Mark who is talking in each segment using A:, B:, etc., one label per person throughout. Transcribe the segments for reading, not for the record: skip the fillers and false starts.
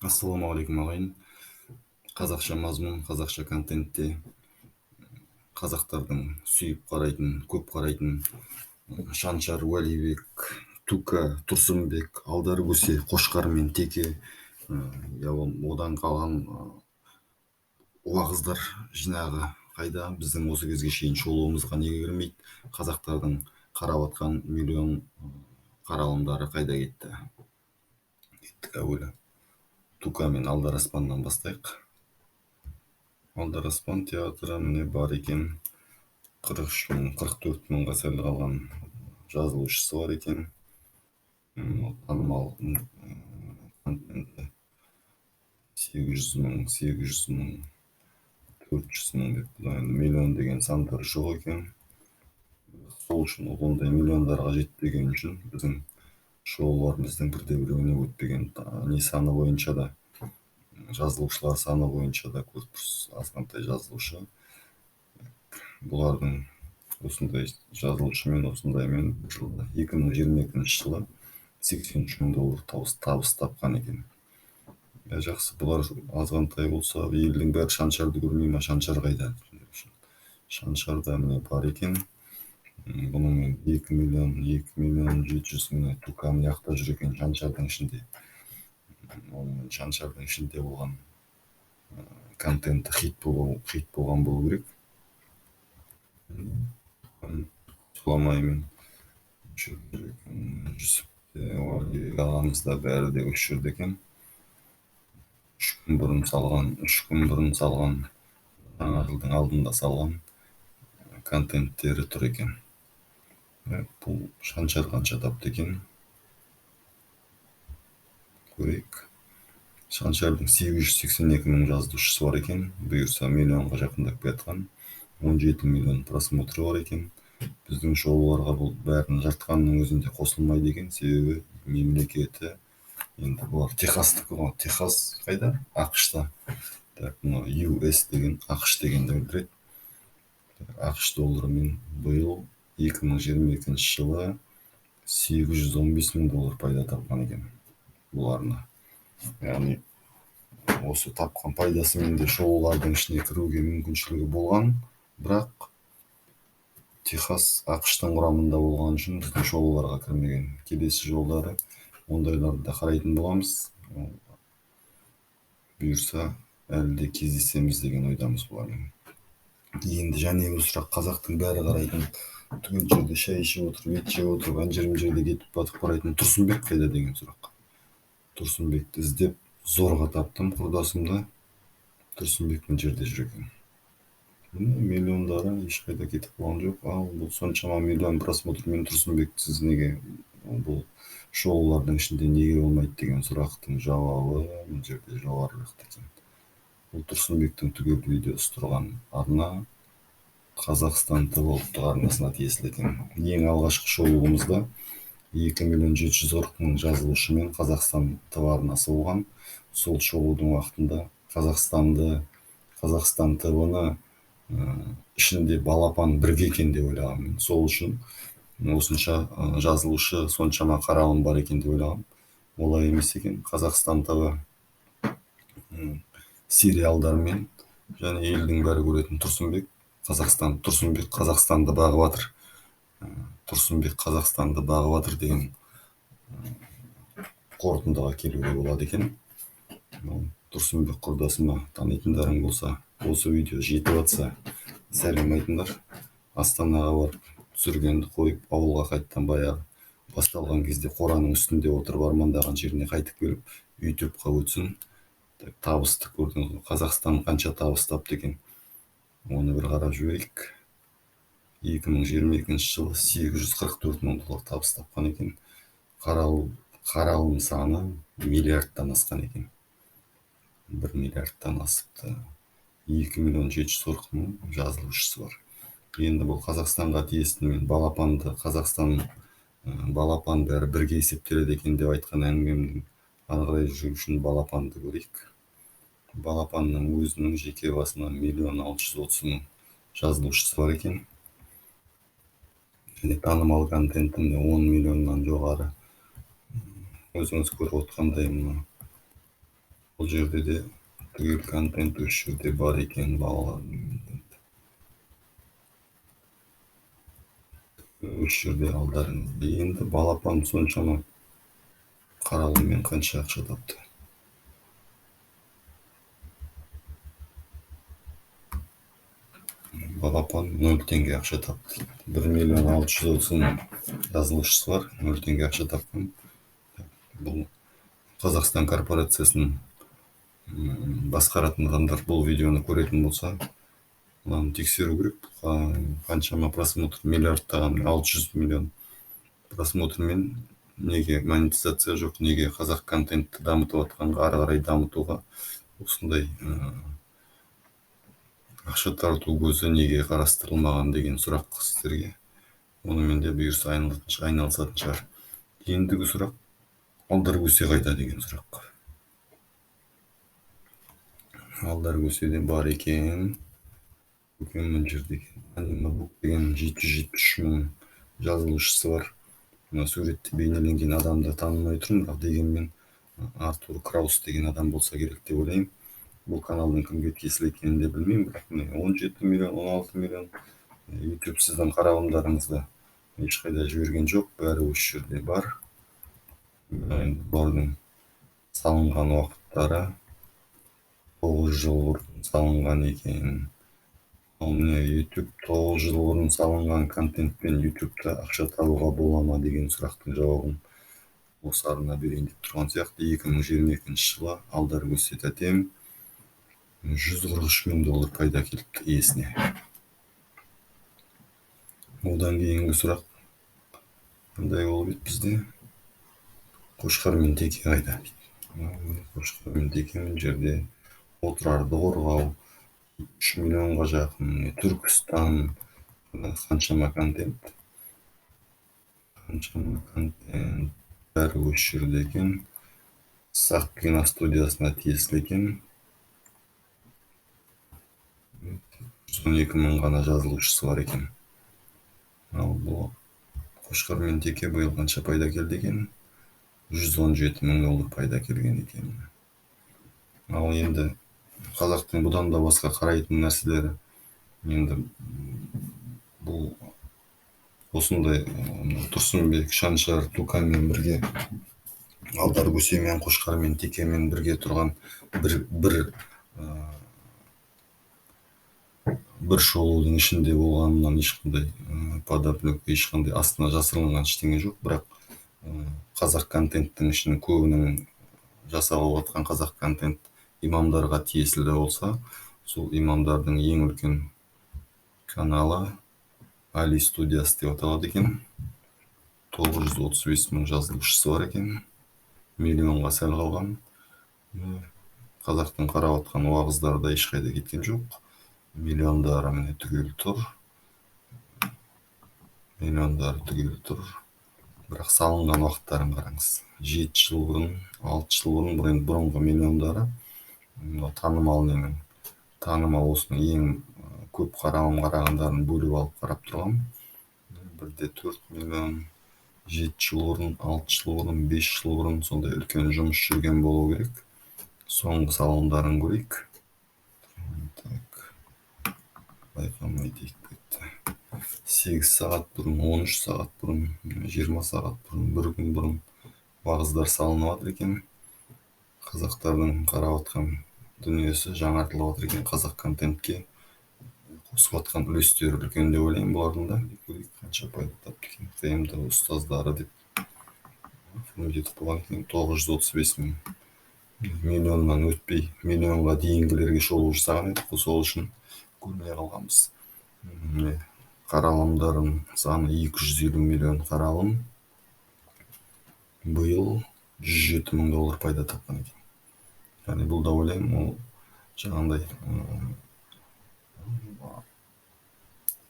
A: Ассалаумағалейкум ағайын. Қазақша мазмұн, қазақша контентте қазақтардың сүйіп қарайтын, көп қарайтын Шаншар, Уәлибек, Тука, Тұрсынбек, Алдаркөсе, Қошқар мен Теке, одан қалған уағыздар жинағы қайда? Біздің осы кезге шейін шолуымызға неге кірмейді? Қазақтардың қарап атқан миллион қаралымдары қайда кетті? Кеттік әуелі Тука мен Алдар Аспаннан бастайық. Алдар Аспан театры міне бар екен. 43 мың, 44 мыңға сәл қалған жазылушысы бар екен. Танымал контенті 800 мың, 400 мың деп, миллион деген сандар жоқ екен. Сол үшін ондай миллиондарға жетпеген үшін біздің шоуларымыздың бірде-біреуіне өтпеген. Не саны бойынша да, жазылушылар саны бойынша да көріп азғантай жазылушы. Бұлардың осындай жазылушымен, осындаймен 2022 жылы $83 мың табыс тапқан екен. Жақсы, бұлар азғантай болса, елдің бәрі Шаншарды көрмей ма? Шаншар қайда? Шаншарда міне бар екен. Бұның 2 миллион 700 мың Тука мияқта жүр екен Шаншардың ішінде. Шаншардың ішінде болған контенті хит болған болу керек. Сұламаймен Жүсіп ағамыз да бәрі де осы жерде екен. 3 күн бұрын салған, жаңа жылдың алдында салған контенттері тұр екен. Бұл Шаншар қанша тапты екен? Көрейік. Шаншардың 882 мың жазылушысы бар екен. Бұйырса миллионға жақындап кеткен. 17 миллион просмотры бар екен. Біздің шоуларға бұл бәрін жартқанның өзінде қосылмайды екен. Себебі мемлекеті, енді бұлар Техастікі ғой. Техас қайда? ақш-та. US деген ақш дегенді білдіреді. ақш долларымен биыл 2022 жылы $815 мың пайда тапқан екен бұларына. Яғни осы тапқан пайдасымен де шоулардың ішіне кіруге мүмкіншілігі болған, бірақ Техас ақштың құрамында болған үшін біздің шоуларға кірмеген. Келесі жолдары ондайларды да қарайтын боламыз. Бұйырса әлі де кездесеміз деген ойдамыз бұлармен. Енді және бұл сұрақ қазақтың бәрі қарайтын, түгел жерде шай ішіп отырып, ет жеп отырып, анжырым жерде кетіп батып қарайтын Тұрсынбек қайда деген сұрақ. Тұрсынбекті іздеп зорға таптым құрдасымды. Тұрсынбек мына жерде жүр екен. Миллиондары ешқайда кетіп қалған жоқ. Ал бұл соншама миллион просмотрмен Тұрсынбекті сіз неге бұл шоулардың ішінде неге болмайды деген сұрақтың жауабы мына жерде жоғарырақ екен. Бұл Тұрсынбектің түгел видеосы тұрған арна Қазақстан ТВ ұлттық арнасына тиесілі екен. Ең алғашқы шоуымызда 2 миллион 740 мың жазылушымен Қазақстан ТВ арнасы болған. Сол шоудың уақытында Қазақстан ТВ-ны ішінде балапан бірге екен деп ойлағанмын. Сол үшін осынша жазылушы, соншама қаралым бар екен деп ойлағам. Олай емес екен. Қазақстан ТВ сериалдармен және елдің бәрі көретін Тұрсынбек Қазақстанды бағып атыр. Тұрсынбек Қазақстанды бағып атыр деген қорытындыға келуге болады екен. Тұрсынбек құрдасыма танитындарың болса, осы видео жетіп атса, сәлем айтыңдар. Астанаға барып түсіргенді қойып, ауылға қайттан баяғы басталған кезде қораның үстінде отырып армандаған жеріне қайтып келіп, ютубқа өтсін. Табысты көрдіңіз. Қазақстан қанша табыс тапты екен? Оны бір қарап жіберейік. 2022 жылы $844 мың табыс тапқан екен. Қаралым саны миллиардтан асқан екен. 1 миллиардтан асыпты. 2 миллион 740 мың жазылушысы бар. Енді бұл Қазақстанға тиесілі, мен балапан бәрі бірге есептеледі екен деп айтқан әңгімемдің ары қарай жүру үшін балапанды көрейік. Балапанның өзінің жеке басына 1,630 мың жазылушысы бар екен. Танымал контентінде 10 миллионнан жоғары. Өзіңіз көріп отқандай Бул жерде де түгел контент ушул жерде бар экен, балалардын ушул жерде алдарыңызда. Эми балапан сончама каралыммен канча акча тапты? Балапан 0 теңге акча тапты. 1 630 000 жазылышчысы бар, 0 теңге акча тапкан. Бул Казакстан корпорациясын баскаратын адамдар бул видеону көретін болса, мынаны текшерүү керек. Канчама просмотр, миллиарддаган 600 миллион просмотрмен неге монетизация жок, неге казак контентти дамытып атканга, ары карай дамытууга ушундай акча тартуу көзү неге карастырылмаган деген сурак сиздерге. Муну менде буюрса айналысатын чыгар. Кийиндиги сурак, Алдар Көсе кайда деген сурак. Алдар Көседе бар экен. Мына жерде анимабук деген 773 000 жазылышчысы бар. Мына сүрөттө бейнеленген адамды таанымай турмун, бирок дегенмен Артур Краус деген адам болсо керек деп ойлойм. Бул каналдын кимге тиесилүү экенин да билбейм, бирок 17 миллион, 16 миллион YouTube сиздин каралымдарыңызды эч кайда жиберген жок, баары ушул жерде бар. Булардын салынган убакыттары 9 жыл мурун салынган экен. Мына YouTube 9 жыл мурун салынган контентпен YouTube'да акча табууга болома деген сурактын жообун осы арына берейин деп турган сыяктуу. 2022 жылы Алдар Көсе татем $143 000 пайда келипти ээсине. Одан кийинки сурак кандай болуп кетти? Кошкар мен Теке кайда? Кошкар мен Теке бул жерде отурарды коргоо 3 миллионго жакын, Түркүстан, канчама контент баары ушул жерде экен. Сак киностудиясына тиесилүү экен. 12 000 гана жазылуучусу бар экен. Ал бул Кошкар мен Теке быйыл канча пайда келди экен? $117 000 пайда келген экен. Ал енді казактын будан да башка карайтын нерселери, енді бул осындай Турсунбек, Шаншар, Тукай менен бирге, Алдар Көсе менен Кошкар мен Теке менен бирге турган бир шоудун ичинде болгонунан эч кандай подоплека, эч кандай астына жасырылган эчтене жок. Бирок казак контенттин ичинин көбүнүн жасалып аткан казак контент имамдарга тиесилүү болса, сол имамдардын эң үлкен каналы Али студиясы деп аталат экен. 935 000 жазылуучусу бар экен. Миллионго сәл калган. Казактын карап аткан убагыздары да эч кайда кеткен жок. Миллиондары міне түгел тур. Бирок салынган убакыттарын караңыз. 7 жыл мурун, 6 жыл мурун, бул эми мурунку миллиондары таанымал немен. Таанымал осунун эң көп карагандарын бөлүп алып карап тургам. 1,4 миллион, 7 жыл мурун, 6 жыл мурун, 5 жыл мурун сондай үлкен жумуш жүрген болуу керек. Соңку салымдарын көрейик. Байкамай дейт кетти. 8 саат бурун, 13 саат бурун, 20 саат бурун, bir күн бурун багыздар салынып атыр экен. Казактардын карап аткан дүнүйөсү жаңартылып атыр экен. Казак контентке косуп аткан үлөстөрү үлкен деп ойлойм булардын да. Канча пайда таптı экен. ТМД устаздары деп кетип калган экен. 935 000 миллионнан өтпөй миллионго дейингилерге шолуу жасаган эдик. Ошол үчүн көрмөй калганбыз. Каралымдардын саны 250 миллион каралым. Быйыл $107 000 пайда тапкан экен. Yani бул да ойлойм, ол жаңандай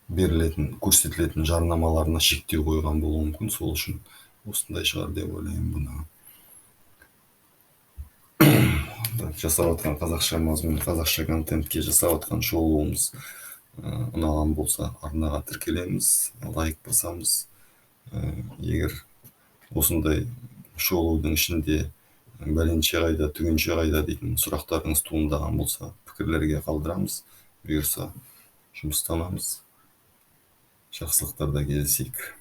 A: берилетін, көрсөтүлөтүн жарнамаларына шектөө койгон болуу мүмкүн. Сол үчүн осундай чыгар деп ойлойм буну. Жасап аткан казакча мазмун, казакча контентке жасап аткан шоуубуз унаган болсо, арнага тиркелебиз, лайк басабыз. Эгер осундай шоудун ичинде Бәленче кайда, түгенче кайда дейтін сұрақтарыңыз туындаған болса, пікірлерге қалдырамыз. Бұйырса, жұмыстанамыз. Жақсылықтарда кездесейік.